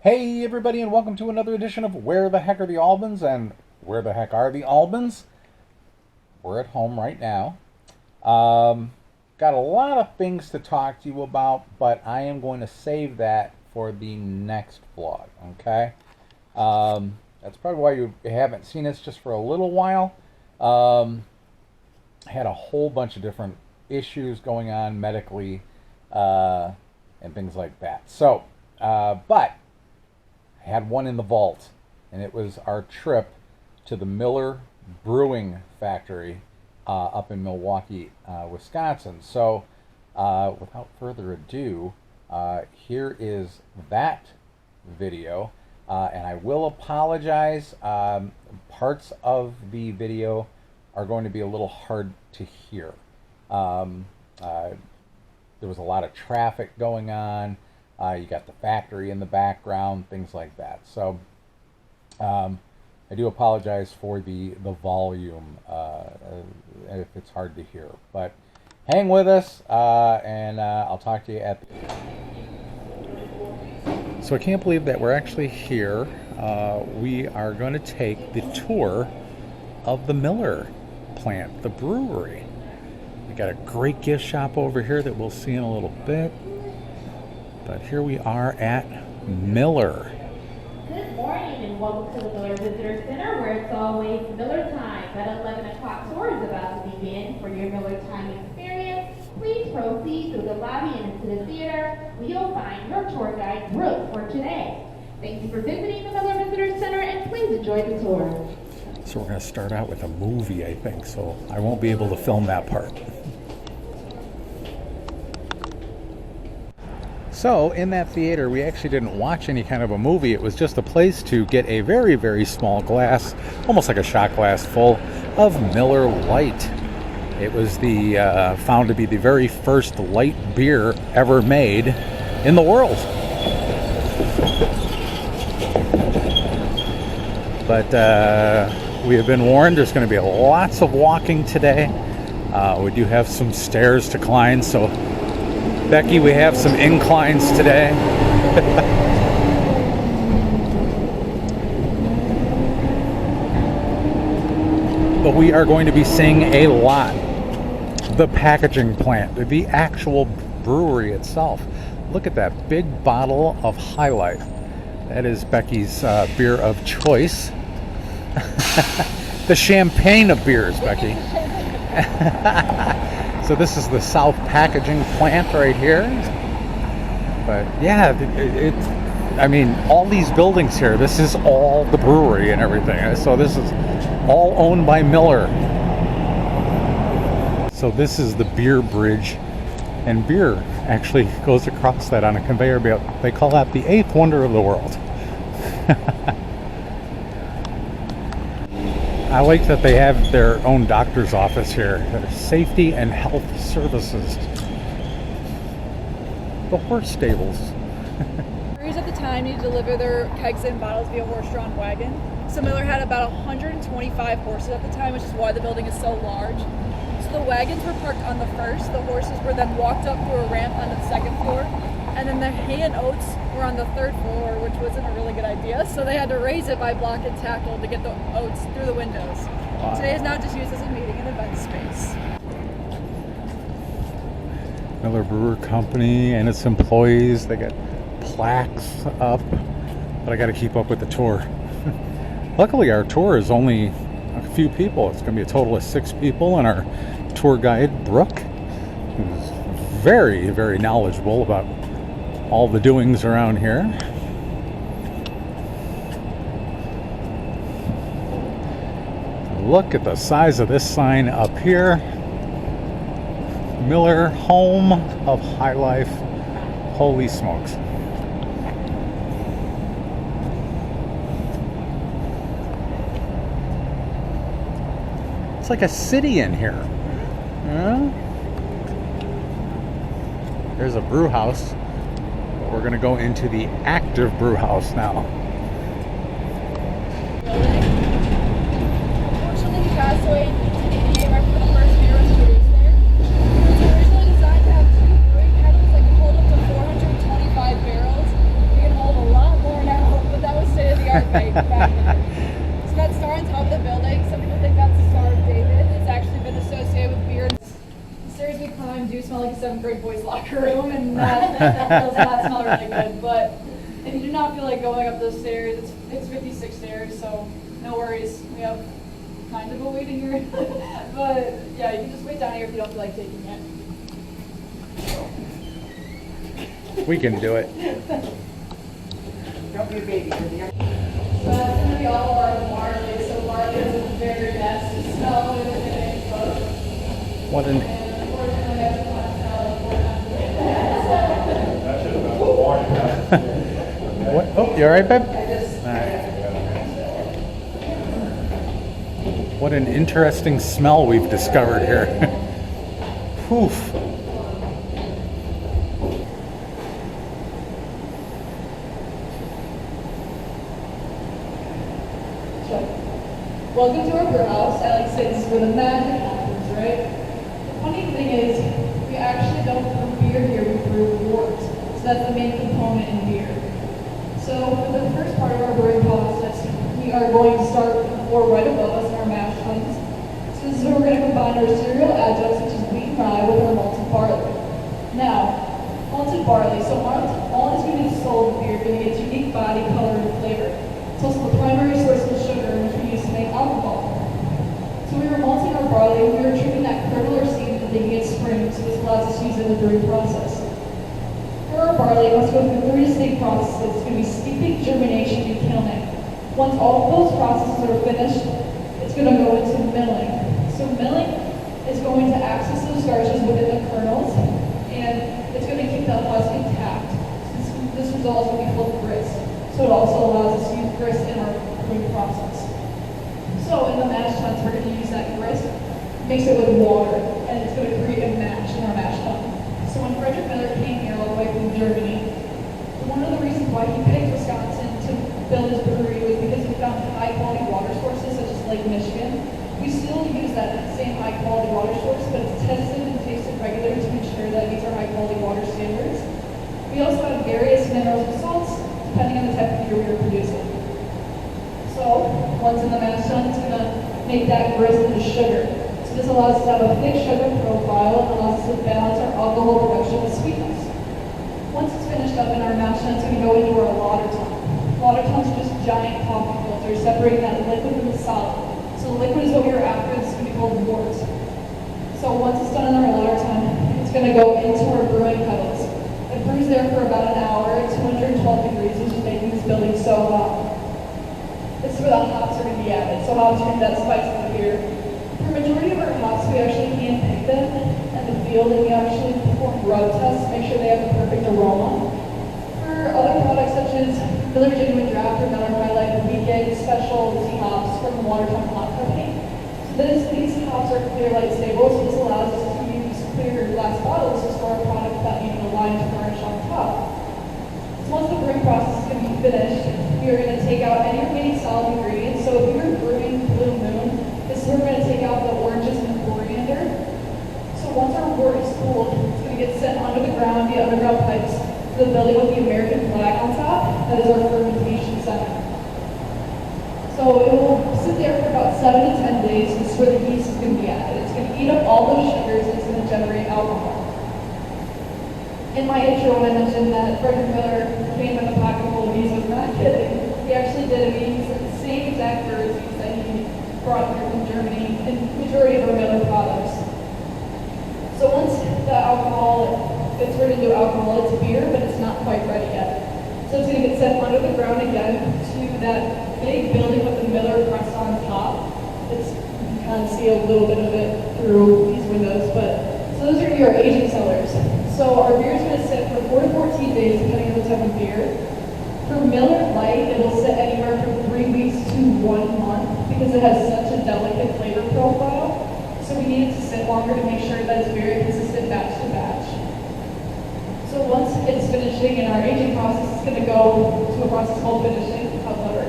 Hey everybody, and welcome to another edition of Where the Heck Are the Albans? And where the heck are the Albans? We're at home right now. Got a lot of things to talk to you about, but I am going to save that for the next vlog, okay? That's probably why you haven't seen us just for a little while. Had a whole bunch of different issues going on medically and things like that. So, but I had one in the vault, and it was our trip to the Miller Brewing Factory up in Milwaukee, Wisconsin. So, without further ado, here is that video, and I will apologize. Parts of the video are going to be a little hard to hear. There was a lot of traffic going on. You got the factory in the background, things like that. So I do apologize for the volume if it's hard to hear. But hang with us, and I'll talk to you at the... So I can't believe that we're actually here. We are going to take the tour of the Miller plant, the brewery. We got a great gift shop over here that we'll see in a little bit. But here we are at Miller. Good morning and welcome to the Miller Visitor Center, where it's always Miller time. That 11 o'clock tour is about to begin. For your Miller time experience, please proceed through the lobby and into the theater, where you'll find your tour guide, Brooke, for today. Thank you for visiting the Miller Visitor Center, and please enjoy the tour. So we're going to start out with a movie, I think, so I won't be able to film that part. So, in that theater, we actually didn't watch any kind of a movie. It was just a place to get a very, very small glass, almost like a shot glass full, of Miller Lite. It was found to be the very first light beer ever made in the world. But we have been warned there's going to be lots of walking today. We do have some stairs to climb, so Becky, we have some inclines today. But we are going to be seeing a lot. The packaging plant, the actual brewery itself. Look at that big bottle of High Life. That is Becky's beer of choice. The champagne of beers, Becky. So this is the South Packaging Plant right here. But yeah, I mean, all these buildings here, this is all the brewery and everything. So this is all owned by Miller. So this is the beer bridge. And beer actually goes across that on a conveyor belt. They call that the eighth wonder of the world. I like that they have their own doctor's office here. Safety and health services. The horse stables. Breweries at the time needed to deliver their kegs and bottles via horse-drawn wagon. So Miller had about 125 horses at the time, which is why the building is so large. So the wagons were parked on the first. The horses were then walked up through a ramp on the second floor. And then the hay and oats were on the third floor, which wasn't a really good idea. So they had to raise it by block and tackle to get the oats through the windows. Wow. Today is now just used as a meeting and event space. Miller Brewing Company and its employees, they got plaques up, but I got to keep up with the tour. Luckily, our tour is only a few people. It's going to be a total of 6 people, and our tour guide, Brooke, who's very, very knowledgeable about all the doings around here. Look at the size of this sign up here. Miller, home of High Life. Holy smokes. It's like a city in here. Yeah. There's a brew house. We're going to go into the active brew house now. Unfortunately, he passed away in 1988 right before the first beer was produced there. It was originally designed to have 2 brewing kettles that could hold up to 425 barrels. You can hold a lot more in our bank back there. So that star on top of the building, some people think that's the Star of David. It's actually been associated with beer. The stairs we climb do smell like a 7th grade boys' locker room, and that does not smell really good. But if you do not feel like going up those stairs, it's 56 stairs, so no worries. We have kind of a waiting area. But yeah, you can just wait down here if you don't feel like taking it. We can do it. Don't be a baby. So that's going to be all of our barley. So barley is the very best to smell with everything. What an And unfortunately, I just want to smell it 4 times. what? Oh, you all right, babe? All right. What an interesting smell we've discovered here. Poof. Welcome to our brew house. I like to say this is where the magic happens, right? The funny thing is, we actually don't brew beer here, we brew wort. So that's the main component in beer. So for the first part of our brewing process, we are going to start with the floor right above us in our mash tuns. So this is where we're going to combine our cereal adjuncts such as wheat and rye with our malted barley. Now, malted barley, so malt is going to be the soul of beer, giving its unique body, color, and flavor. It's also the primary source of sugar, which we use to make alcohol. So we were malting our barley, and we were trimming that kernel or seed and making it spring, so this allows us to use it in the brewing process. For our barley, it must go through 3 distinct processes. It's going to be steeping, germination, and kilning. Once all of those processes are finished, it's going to go into milling. So milling is going to access those starches within the kernels, and it's going to keep that husk intact. This result is going to be full of grist. So it also allows us to use grist in our brewing process. So in the mash tuns, we're going to use that grist, mix it with water, and it's going to create a mash in our mash tun. So when Frederick Miller came here all the way from Germany, one of the reasons why he picked Wisconsin to build his brewery was because he found high quality water sources such as Lake Michigan. We still use that same high quality water source, but it's tested and tasted regularly to ensure that it meets our high quality water standards. We also have various minerals and salts depending on the type of beer we are producing. So once in the mash tun, it's going to make that grist into sugar. So this allows us to have a thick sugar profile and allows us to balance our alcohol production with sweetness. Once it's finished up in our mash tun, it's going to go into our lauter tun. Lauter tuns are just giant coffee filters separating that liquid from the solid. So the liquid is what we were after, this is going to be called wort. So once it's done in our lauter tun, it's going to go into our brewing kettles. It brews there for about an hour at 212 degrees, which is making this building so hot. This is where the hops are going to be added. So hops bring that spice in the beer. For a majority of our hops, we actually hand pick them in the field, and we actually perform rub tests to make sure they have the perfect aroma. For other products such as Miller Genuine Draft or Miller High Life, we get specialty hops from the Watertown Hop Company. So these hops are clear, light, stable, so this allows us to use clear glass bottles to store our product without needing a line to garnish on top. So once the brewing process is going to be finished, we are going to take out any remaining solid ingredients. So if we were brewing Blue Moon, this is where we're going to take out the oranges and the coriander. So once our wort is cooled, it's going to get sent under the ground via underground pipes to the building with the American flag on top. That is our fermentation center. So it will sit there for about 7 to 10 days. This is where the yeast is going to be added. It's going to eat up all those sugars and it's going to generate alcohol. In my intro, when I mentioned that Frederick Miller came with a pocket full of yeast, I was not kidding. He actually did it. He used the same exact recipes that he brought here from Germany in the majority of our Miller products. So once the alcohol gets turned into alcohol, it's beer, but it's not quite ready yet. So it's going to get sent under the ground again to that big building with the Miller crest on top. You can kind of see a little bit of it through these windows, but so those are your aging cellars. So our beer is going to sit for 4 to 14 days, depending on the type of beer. For Miller Lite, it will sit anywhere from 3 weeks to 1 month because it has such a delicate flavor profile. So we need it to sit longer to make sure that it's very consistent batch to batch. So once it's finishing in our aging process, it's going to go to a process called finishing. How clever.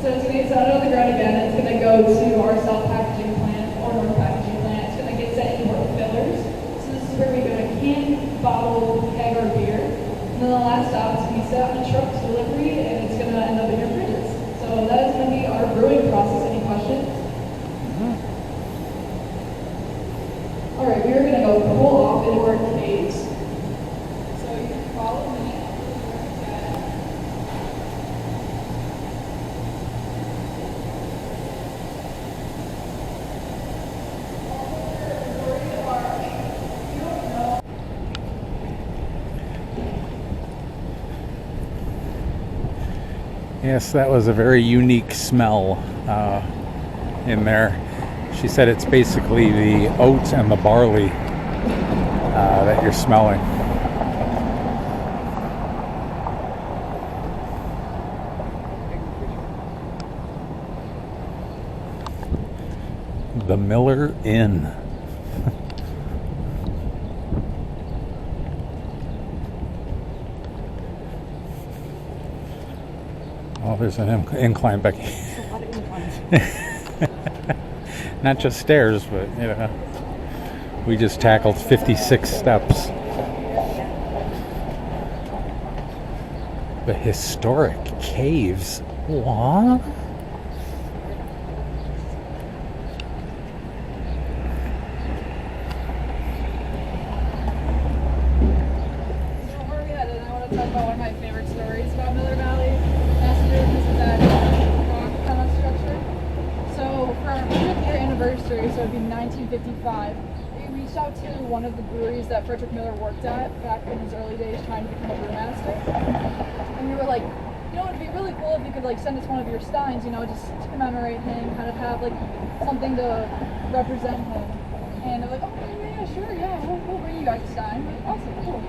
So it's going to get set out on the ground again. It's going to go to our self-packaging plant or north packaging plant. It's going to get sent into our fillers. So this is where we're going to can, bottle, keg our beer. And then the last stop is going to be set on a truck to delivery, and it's going to end up in your fridges. Yes, that was a very unique smell in there. She said it's basically the oats and the barley that you're smelling. The Miller Inn. Oh, there's an incline, Becky. A lot of inclines. Not just stairs, but you know, we just tackled 56 steps. The historic caves. What? Before we head in, I want to talk about one of my favorite stories about Miller Valley. It has to do with that rock tunnel structure. So for our 100th year anniversary, so it'd be 1955, we reached out to one of the breweries that Frederick Miller worked at back in his early days trying to become a brewmaster. And we were like, you know, it'd be really cool if you could like send us one of your steins, you know, just to commemorate him, kind of have like something to represent him. And they're like, okay, yeah, sure, yeah, we'll bring you guys a stein. Like, awesome, cool.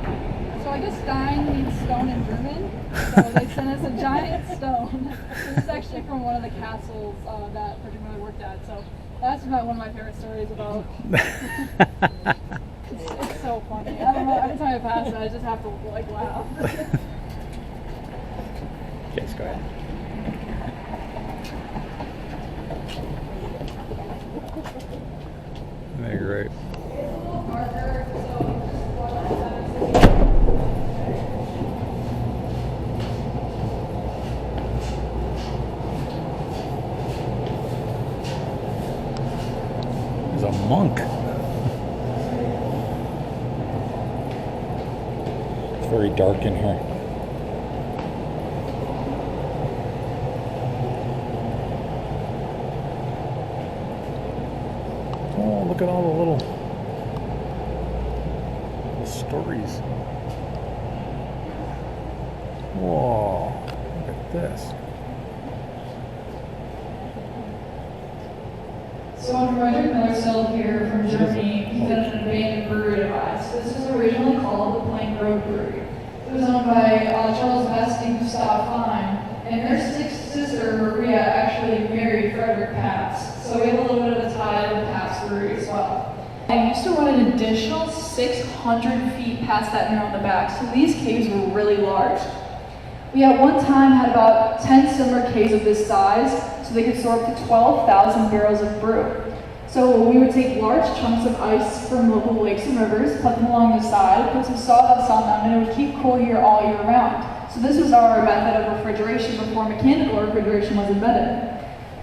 So I guess stein means stone in German. So they sent us a giant stone. This is actually from one of the castles that Frederick Miller worked at. So that's one of my favorite stories about. It's so funny. I don't know. Every time I pass it, I just have to like laugh. Yes, go ahead. You're right. It's a little darker, so just watch that. There's a monk. It's very dark in here. Oh, look at all the little stories. Whoa, look at this. So when Frederick Miller sailed here from Germany, he found an abandoned brewery device. This was originally called the Plank Road Brewery. It was owned by Charles Vest and Gustav Fine, and their sister Maria actually married Frederick Pabst. So we have a little bit of a tie to the Pabst Brewery as well. I used to run an additional 600 feet past that mill on the back, so these caves were really large. We at one time had about 10 similar caves of this size, so they could store up to 12,000 barrels of brew. So we would take large chunks of ice from local lakes and rivers, put them along the side, put some sawdust on them, and it would keep cool here all year round. So this was our method of refrigeration before mechanical refrigeration was invented.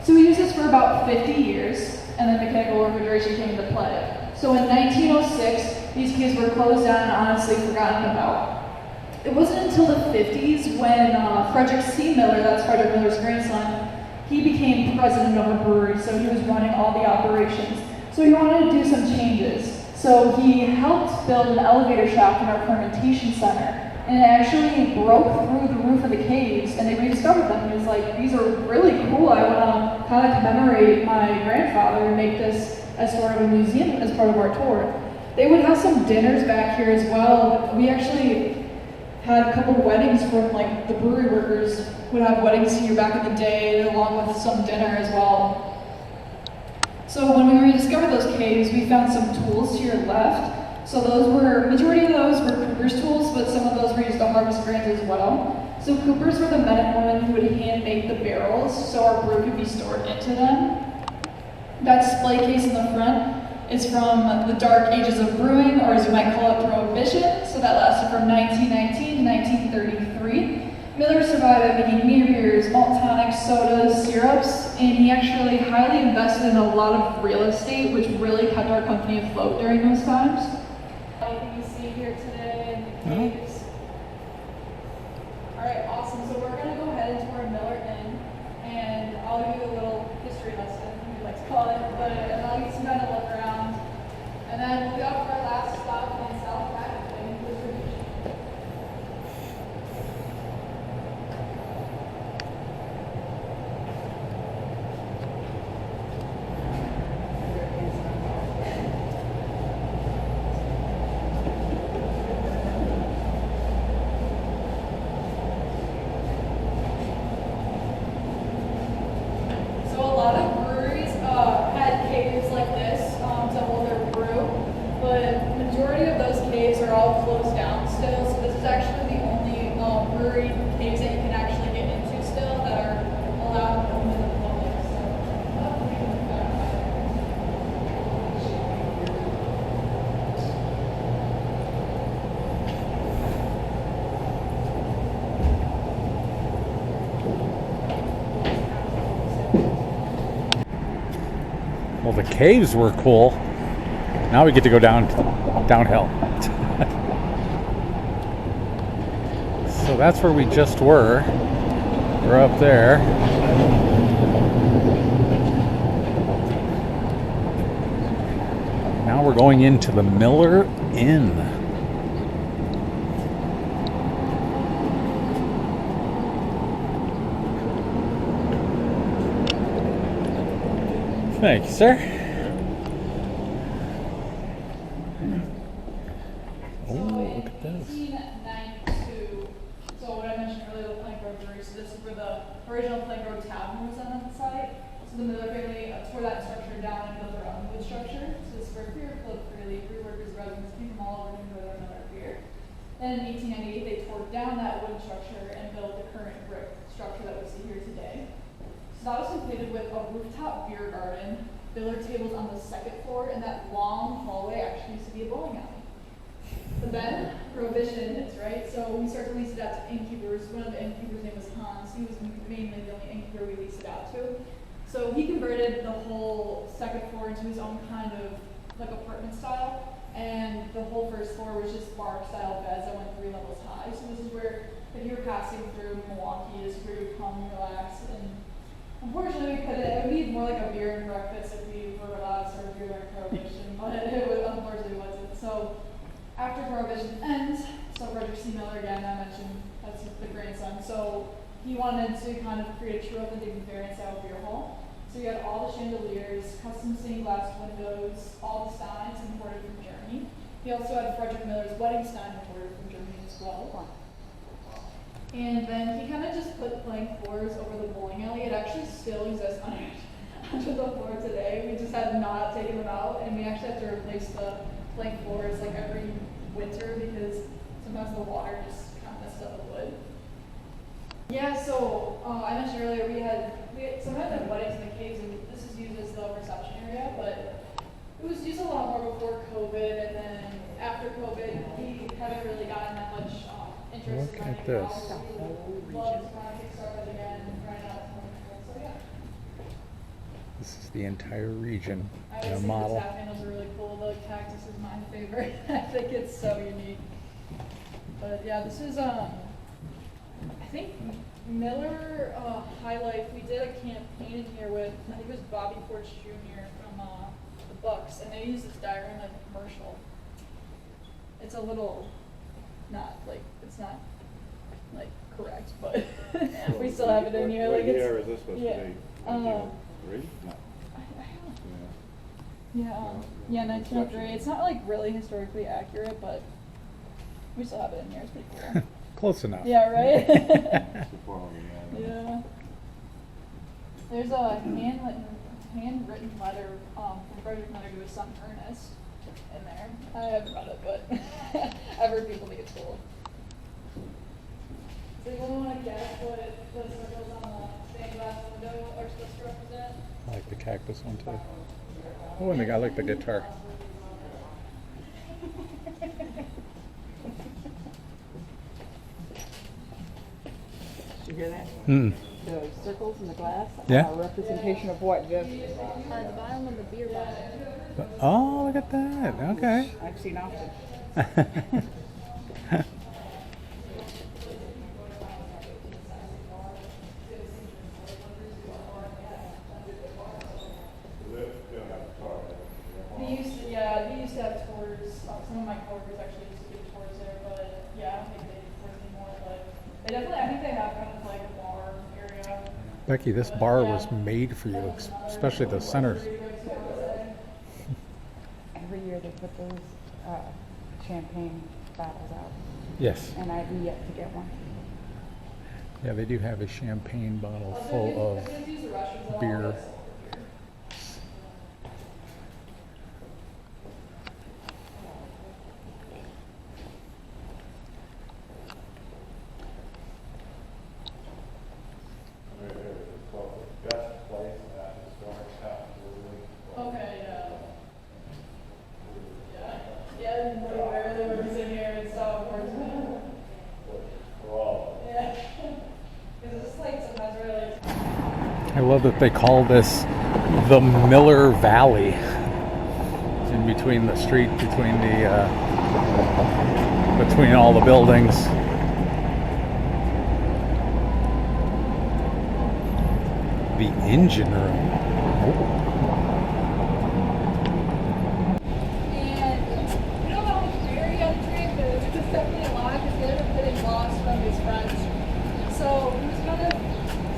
So we used this for about 50 years, and then mechanical refrigeration came into play. So in 1906, these caves were closed down and honestly forgotten about. It wasn't until the 50s when Frederick C. Miller, that's Frederick Miller's grandson, he became president of the brewery, so he was running all the operations. So he wanted to do some changes. So he helped build an elevator shaft in our fermentation center, and it actually broke through the roof of the caves, and they rediscovered them. He was like, these are really cool. I want to kind of commemorate my grandfather and make this as sort of a museum as part of our tour. They would have some dinners back here as well. We actually had a couple weddings from like the brewery workers would have weddings here back in the day, along with some dinner as well. So when we rediscovered those caves, we found some tools to your left. So majority of those were Cooper's tools, but some of those were used to harvest grains as well. So Coopers were the men and women who would hand make the barrels so our brew could be stored into them. That display case in the front is from the dark ages of brewing, or as you might call it, Prohibition. So that lasted from 1919 to 1933. Miller survived by making near beers, malt tonics, sodas, syrups, and he actually highly invested in a lot of real estate, which really kept our company afloat during those times. Anything you see here today in the caves. All right, awesome. So we're going to go ahead into our Miller Inn, and I'll give you a little history lesson, we like to call it, but I'll give you some kind of look around. And then we'll be off for our last stop in South Packaging, distribution. Well, the caves were cool. Now we get to go downhill. So that's where we just were. We're up there. Now we're going into the Miller Inn. Thank you, sir. Oh, look at this. 1892. So what I mentioned earlier, the Plank Road Brewery. So this is where the original Plank Road Tavern was on the site. So the Miller family tore that structure down and built their own wood structure. So this is where beer flowed freely. Brew workers, residents came from all over to enjoy their Miller beer. Then in 1898, they tore down that wooden structure and built the current brick structure that we see here today. So that was completed with a rooftop beer garden, billiard tables on the second floor, and that long hallway actually used to be a bowling alley. But then Prohibition hits, right? So we start to lease it out to innkeepers. One of the innkeepers' name was Hans. He was mainly the only innkeeper we leased it out to. So he converted the whole second floor into his own kind of like apartment style, and the whole first floor was just bar style beds that went 3 levels high. So this is where, if you were passing through Milwaukee, this is where you would come and relax. And unfortunately, we couldn't. It would be more like a beer and breakfast if we were allowed to serve beer during Prohibition, but it was, unfortunately wasn't. So after Prohibition ends, so Frederick C. Miller again, I mentioned that's the grandson. So he wanted to kind of create a true authentic Bavarian style beer hall. So you had all the chandeliers, custom stained glass windows, all the steins imported from Germany. He also had Frederick Miller's wedding stein imported from Germany as well. And then he kind of just put plank floors over the bowling alley. It actually still exists under the floor today. We just have not taken them out, and we actually have to replace the plank floors like every winter because sometimes the water just kind of messes up the wood. Yeah, so I mentioned earlier we had sometimes at weddings in the caves, and this is used as the reception area, but it was used a lot more before COVID, and then after COVID, we haven't really gotten that much interest Look in at running this. out. We love to kind of kickstart that again and try it out. So yeah. This is the entire region I in a always think the model. tap handles are really cool. The cactus is my favorite. I think it's so unique. But yeah, this is I think Miller High Life. We did a campaign in here with I think it was Bobby Porch Jr. from the Bucks, and they used this diagram like a commercial. It's a little it's not like correct, but we still have it in here. What Like year it's is this supposed yeah. to be? 1903? No. Yeah, 1903. It's not like really historically accurate, but we still have it in here. It's pretty cool. Close enough. Yeah, right? Before we, Yeah. There's a handwritten letter from Frederick Miller to his son Ernest in there. I haven't read it, but I've heard people think it's cool. Does anyone want to guess what the circles on the stained glass window are supposed to represent? I like the cactus one too. Oh, and I like the guitar. Did you hear that? Hmm. The circles in the glass Yeah. are a representation of what, Jeff? On the bottom of the beer bottle. Oh, look at that. Okay. I've seen often. They used to have tours. Some of my coworkers actually used to give tours there, but yeah, I don't think they do tours anymore. But they definitely, I think they have kind of like a bar area. Becky, this bar was made for you, especially the center. Every year they put those champagne bottles out, Yes. and I've yet to get one. Yeah, they do have a champagne bottle full of beer. Okay, yeah. Yeah, and where they were sitting here and stuff, of course. Yeah. Because it's just like sometimes really. I love that they call this the Miller Valley. It's in between the street, between all the buildings. The engine room. And we don't know how much beer he had to drink, but it was definitely a lot because he ended up getting lost from his friends. So he was kind of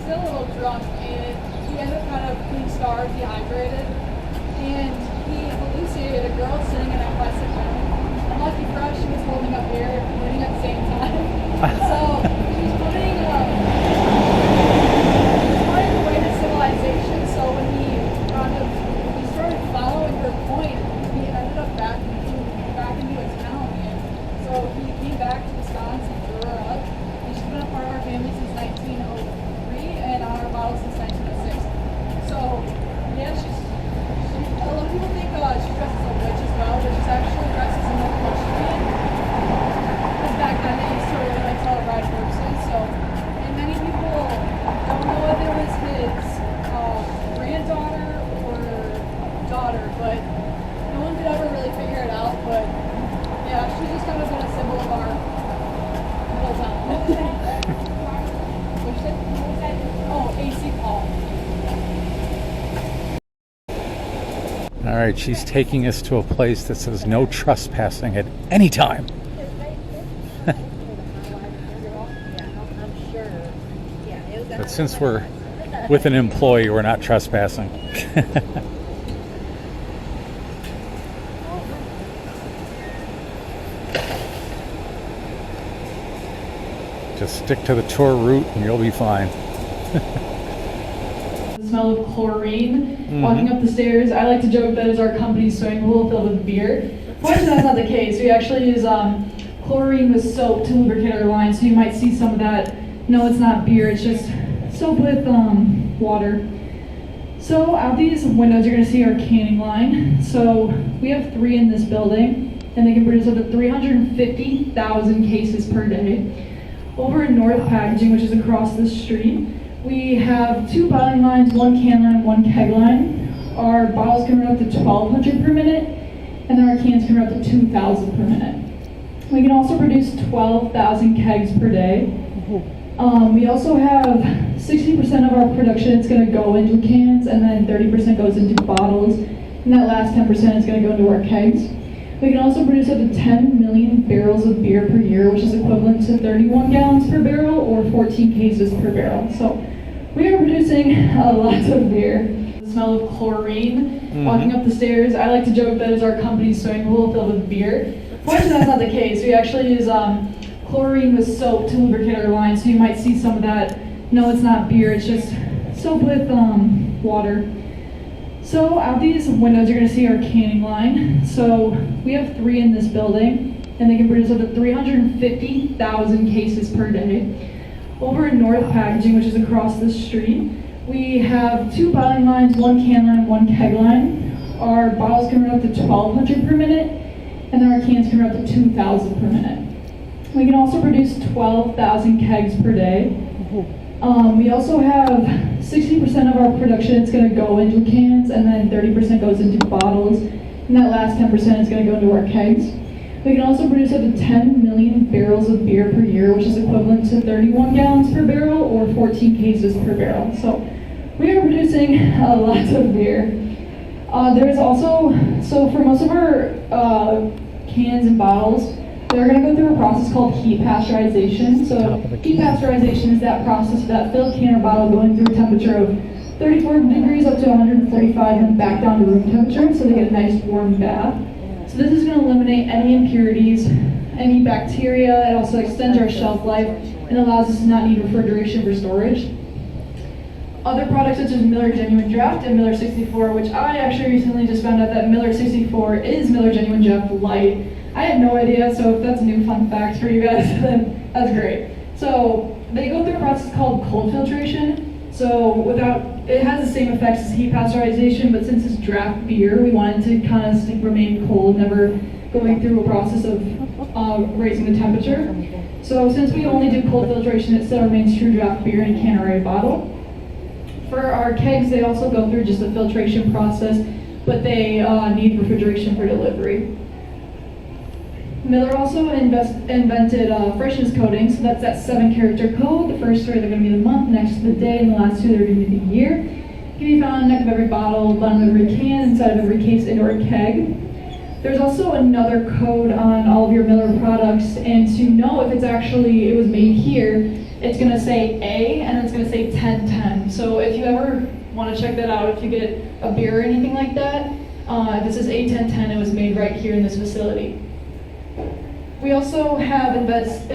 still a little drunk, and he ended up kind of being starved, dehydrated, and he hallucinated a girl sitting in a plastic bag. Lucky for us, she was holding up beer and winning at the same time. So she was putting the way to civilization. So when he started following her point, he ended up back into his town. And so he came back to Wisconsin, drew her up, and she's been a part of our family since 1903 and on our bottle since 1906. So yeah, a lot of people think she dresses as a witch as well, but she's actually dressed as a Milwaukee. Because back then they used to really like celebrate horses. So, and many people don't know if it was his granddaughter or daughter, but no one could ever really figure it out. But yeah, she's just kind of been a symbol of our little town. What'd you say? Oh, AC Paul. All right, she's taking us to a place that says no trespassing at any time. But since we're with an employee, we're not trespassing. Just stick to the tour route and you'll be fine. The smell of chlorine walking up the stairs. I like to joke that is our company's swimming pool filled with beer. Fortunately, that's not the case. We actually use chlorine with soap to lubricate our lines, so you might see some of that. No, it's not beer. It's just soap with water. So out these windows, you're going to see our canning line. So we have 3 in this building, and they can produce up to 350,000 cases per day. Over in North Packaging, which is across the street, we have 2 bottling lines, 1 can line, 1 keg line. Our bottles can run up to 1,200 per minute, and then our cans can run up to 2,000 per minute. We can also produce 12,000 kegs per day. We also have 60% of our production is going to go into cans, and then 30% goes into bottles, and that last 10% is going to go into our kegs. We can also produce up to 10 million barrels of beer per year, which is equivalent to 31 gallons per barrel or 14 cases per barrel. So we are producing a lot of beer. The smell of chlorine walking up the stairs. I like to joke that is our company's swimming pool filled with beer. Fortunately, that's not the case. We actually use chlorine with soap to lubricate our lines, so you might see some of that. No, it's not beer. It's just soap with water. So out these windows, you're going to see our canning line. So we have 3 in this building, and they can produce up to 350,000 cases per day. Over in North Packaging, which is across the street, we have 2 bottling lines, 1 can line, 1 keg line. Our bottles can run up to 1,200 per minute, and then our cans can run up to 2,000 per minute. We can also produce 12,000 kegs per day. We also have 60% of our production is going to go into cans, and then 30% goes into bottles, and that last 10% is going to go into our kegs. We can also produce up to 10 million barrels of beer per year, which is equivalent to 31 gallons per barrel or 14 cases per barrel. So we are producing a lot of beer. There's also, so for most of our cans and bottles, they're going to go through a process called heat pasteurization. So heat pasteurization is that process of that filled can or bottle going through a temperature of 34 degrees up to 145 and back down to room temperature, so they get a nice warm bath. So this is going to eliminate any impurities, any bacteria. It also extends our shelf life and allows us to not need refrigeration for storage. Other products such as Miller Genuine Draft and Miller 64, which I actually recently just found out that Miller 64 is Miller Genuine Draft Light. I had no idea, so if that's a new fun fact for you guys, then that's great. So they go through a process called cold filtration. So it has the same effects as heat pasteurization, but since it's draft beer, we wanted to kind of remain cold, never going through a process of raising the temperature. So since we only do cold filtration, it still remains true draft beer in a can or a bottle. For our kegs, they also go through just a filtration process, but they need refrigeration for delivery. Miller also invented freshness coding, so that's that 7-character code. The first 3 are going to be the month, next the day, and the last 2 are going to be the year. It can be found on the neck of every bottle, bottom of every can, inside of every case and/or keg. There's also another code on all of your Miller products, and to know if it was made here, it's going to say A, and it's going to say 1010. So if you ever want to check that out, if you get a beer or anything like that, if it says A1010, it was made right here in this facility. We also have invested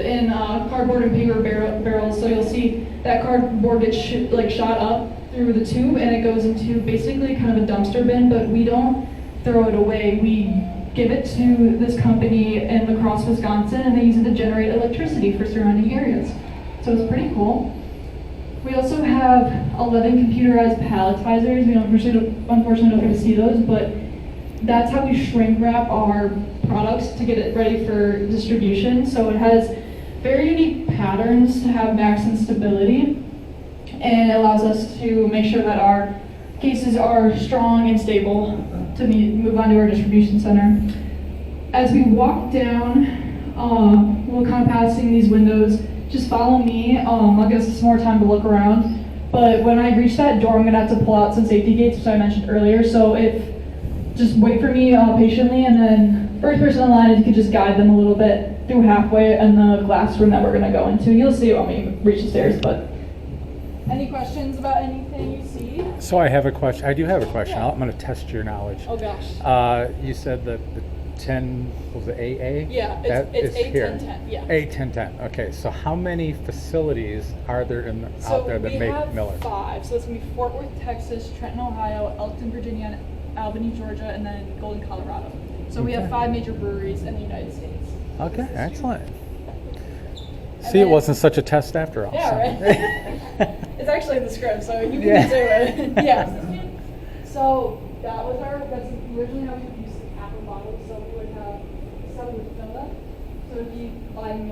in cardboard and paper barrels. So you'll see that cardboard gets shot up through the tube, and it goes into basically kind of a dumpster bin. But we don't throw it away. We give it to this company in La Crosse, Wisconsin, and they use it to generate electricity for surrounding areas. So it's pretty cool. We also have 11 computerized palletizers. We unfortunately don't get to see those, but that's how we shrink wrap our products to get it ready for distribution. So it has very unique patterns to have maximum stability, and it allows us to make sure that our cases are strong and stable to move on to our distribution center. As we walk down, we'll kind of passing these windows. Just follow me. I'll give us some more time to look around. But when I reach that door, I'm gonna have to pull out some safety gates, which I mentioned earlier. So just wait for me patiently, and then first person in line, if you could just guide them a little bit through halfway in the glass room that we're gonna go into. You'll see it when we reach the stairs, but. Any questions about anything you see? So I have a question. I do have a question. Yeah. I'm going to test your knowledge. Oh gosh. You said that the 10 was the AA? Yeah, That it's is here. A1010. Yeah. A1010. Okay, so how many facilities are there out there that we make have Miller? 5. So it's gonna be Fort Worth, Texas, Trenton, Ohio, Elkton, Virginia, and Albany, Georgia, and then Golden, Colorado. So we have Okay. 5 major breweries in the United States. Okay, excellent. And See, it then- wasn't such a test after all. Yeah, so. right. It's actually in the script, so you can Yeah. do it. Yeah. So that's originally how we would use the apple bottles. So we would have 7 would fill them. So it would be by hand,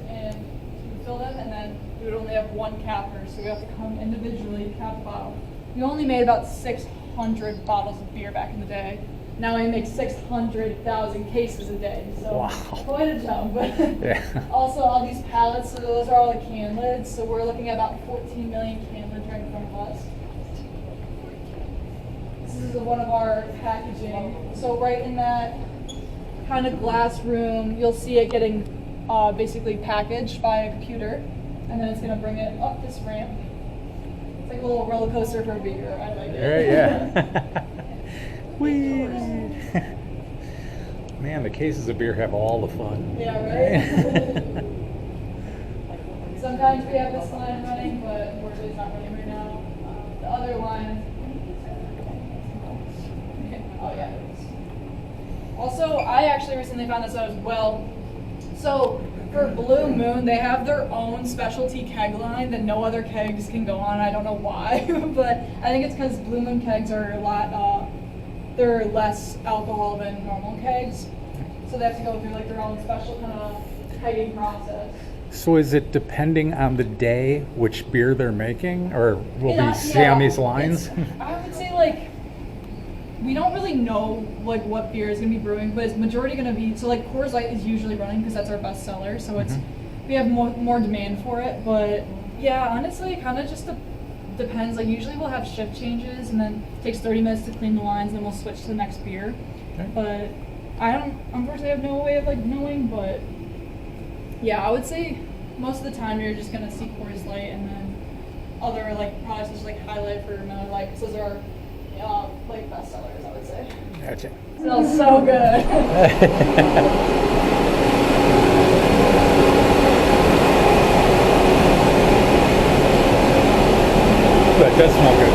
and we would fill them, and then we would only have 1 capper. So we have to come individually cap the bottle. We only made about 600 bottles of beer back in the day. Now we make 600,000 cases a day. So Wow. quite a jump. Yeah. Also, all these pallets, so those are all the can lids. So we're looking at about 14 million can lids right in front of us. This is one of our packaging. So right in that kind of glass room, you'll see it getting basically packaged by a computer, and then it's going to bring it up this ramp. It's like a little roller coaster for beer. I like it. Right, yeah. Whee! Man, the cases of beer have all the fun. Yeah, right? Sometimes we have this line running, but unfortunately it's not running right now. The other line. Oh, yeah. Also, I actually recently found this out as well. So, for Blue Moon, they have their own specialty keg line that no other kegs can go on. I don't know why, but I think it's because Blue Moon kegs are they're less alcohol than normal kegs. So they have to go through like their own special kind of kegging process. So is it depending on the day which beer they're making, or will Yeah, we see on these lines? I would say like we don't really know like what beer is gonna be brewing, but it's majority gonna be so like Coors Light is usually running because that's our best seller. So it's we have more demand for it, but yeah, honestly, it kind of just depends. Like usually we'll have shift changes, and then it takes 30 minutes to clean the lines, and then we'll switch to the next beer. Okay. But I don't unfortunately have no way of like knowing, but yeah, I would say most of the time you're just gonna see Coors Light, and then other like products just like Highlight for Miller Lite, because those are like best sellers, I would say. Gotcha. It smells so good. That does smell good.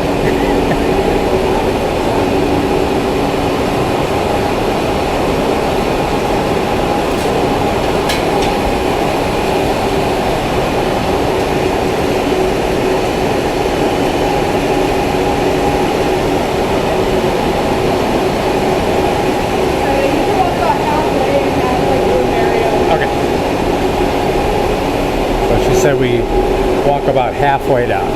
You can walk about halfway and have like room area. Okay. So she said we walk about halfway down.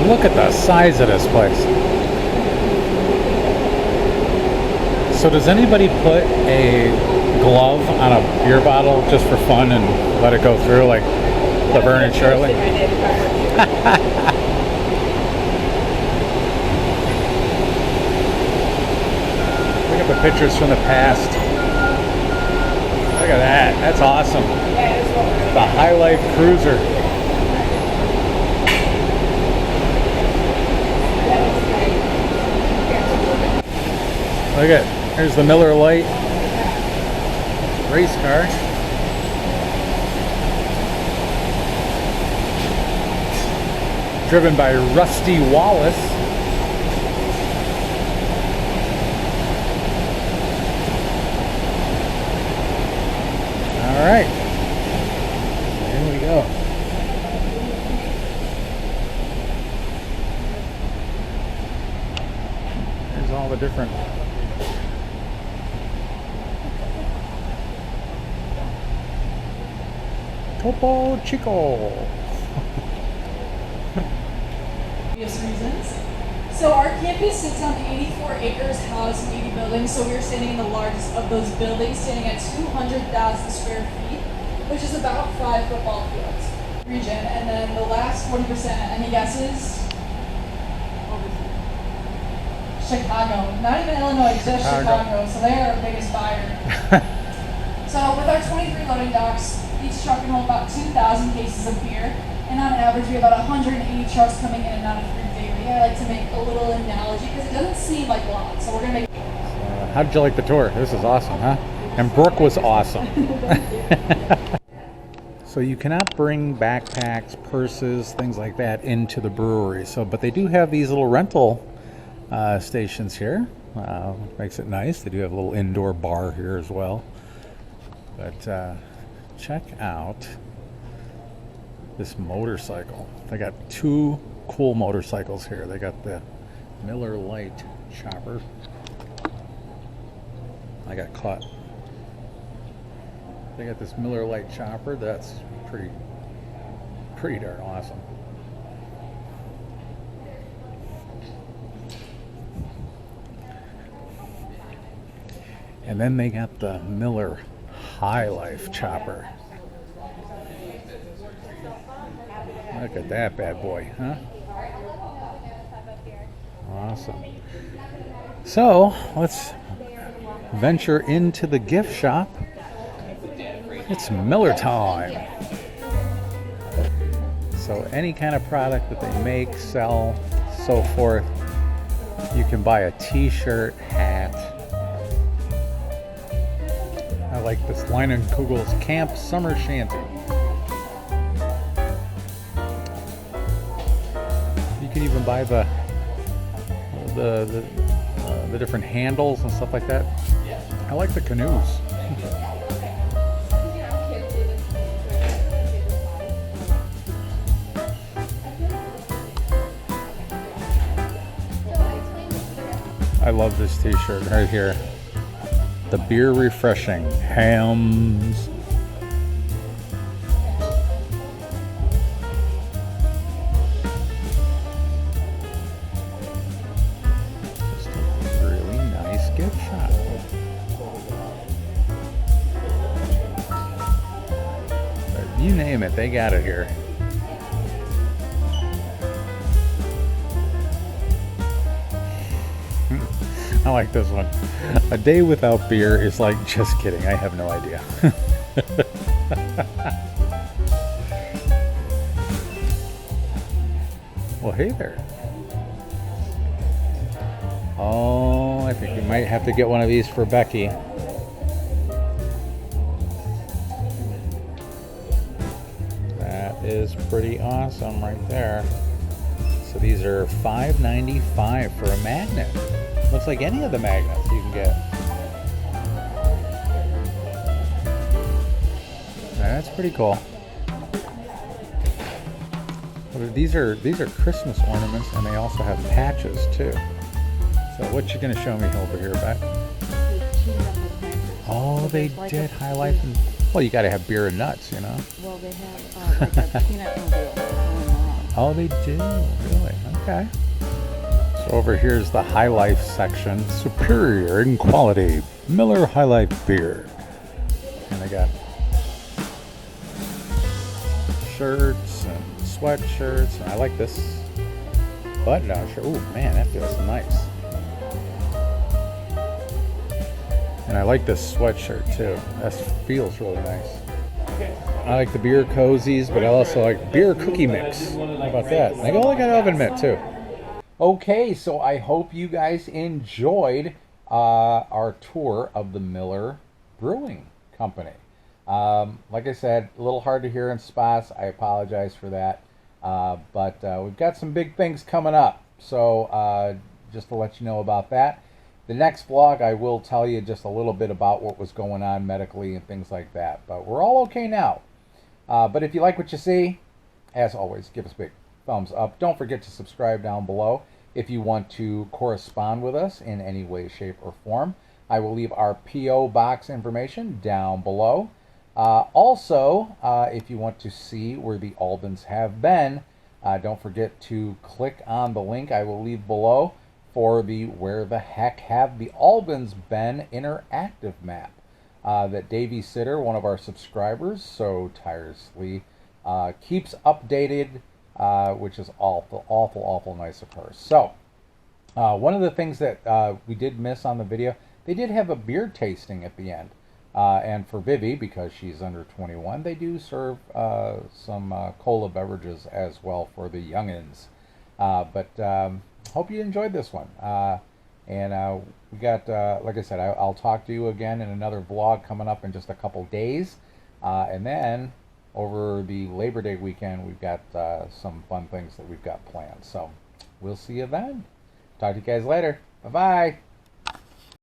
Look at the size of this place. So does anybody put a glove on a beer bottle just for fun and let it go through like Laverne and Shirley? Look at the pictures from the past. Look at that. That's awesome. The High Life Cruiser. Look at, here's the Miller Lite race car. Driven by Rusty Wallace. All right, here we go. There's all the different Topo Chico. Obvious reasons. So our campus sits on 84 acres, housing 80 buildings. So we're standing in the largest of those buildings, standing at 200,000 square feet, which is about 5 football fields. Region, and then the last 40%. Any guesses? Chicago. Not even Illinois, just Chicago. So they are our biggest buyer. So with our 23 loading docks, each truck can hold about 2,000 cases of beer, and on average we have about 180 trucks coming in and out of here daily. I like to make a little analogy because it doesn't seem like a lot, so we're gonna make. How did you like the tour? This is awesome, huh? And Brooke was awesome. So you cannot bring backpacks, purses, things like that into the brewery. So, but they do have these little rental stations here. Makes it nice. They do have a little indoor bar here as well. But check out this motorcycle. They got 2 cool motorcycles here. They got the Miller Lite chopper. I got caught. They got this Miller Lite chopper. That's pretty darn awesome. And then they got the Miller High Life chopper. Look at that bad boy, huh? Awesome. So let's venture into the gift shop. It's Miller time. So any kind of product that they make, sell, so forth, you can buy a t-shirt, hat. I like this Leinenkugel's Camp Summer Shanty. You can even buy the different handles and stuff like that. I like the canoes. I love this t-shirt right here. The beer refreshing hams. Just a really nice gift shop. You name it, they got it here. I like this one. A day without beer is like, just kidding, I have no idea. Well, hey there. Oh, I think you might have to get one of these for Becky. That is pretty awesome right there. So these are $5.95 for a magnet. Looks like any of the magnets you can get. That's pretty cool. These are Christmas ornaments, and they also have patches too. So what you gonna show me over here, Beck? Oh, they did highlight them. Well, you gotta have beer and nuts, you know. Well, they have like a peanut mobile going around. Oh, they do, really? Okay. So over here's the High Life section. Superior in quality, Miller High Life beer. And they got shirts and sweatshirts. And I like this button-down shirt. Oh man, that feels nice. And I like this sweatshirt too. That feels really nice. I like the beer cozies, but I also like beer cookie mix. How about that? And they got oven mitt too. Okay, so I hope you guys enjoyed our tour of the Miller Brewing Company. Like I said, a little hard to hear in spots. I apologize for that. But we've got some big things coming up. So just to let you know about that. The next vlog, I will tell you just a little bit about what was going on medically and things like that. But we're all okay now. But if you like what you see, as always, give us a big thumbs up. Don't forget to subscribe down below if you want to correspond with us in any way, shape, or form. I will leave our P.O. box information down below. Also, if you want to see where the Albans have been, don't forget to click on the link I will leave below for the Where the Heck Have the Albans Been interactive map that Davey Sitter, one of our subscribers, so tirelessly keeps updated, which is awful nice of her. So, one of the things that we did miss on the video, they did have a beer tasting at the end. And for Vivi, because she's under 21, they do serve some cola beverages as well for the youngins. But hope you enjoyed this one. And we got, like I said, I'll talk to you again in another vlog coming up in just a couple days. And then over the Labor Day weekend, we've got some fun things that we've got planned. So we'll see you then. Talk to you guys later. Bye-bye.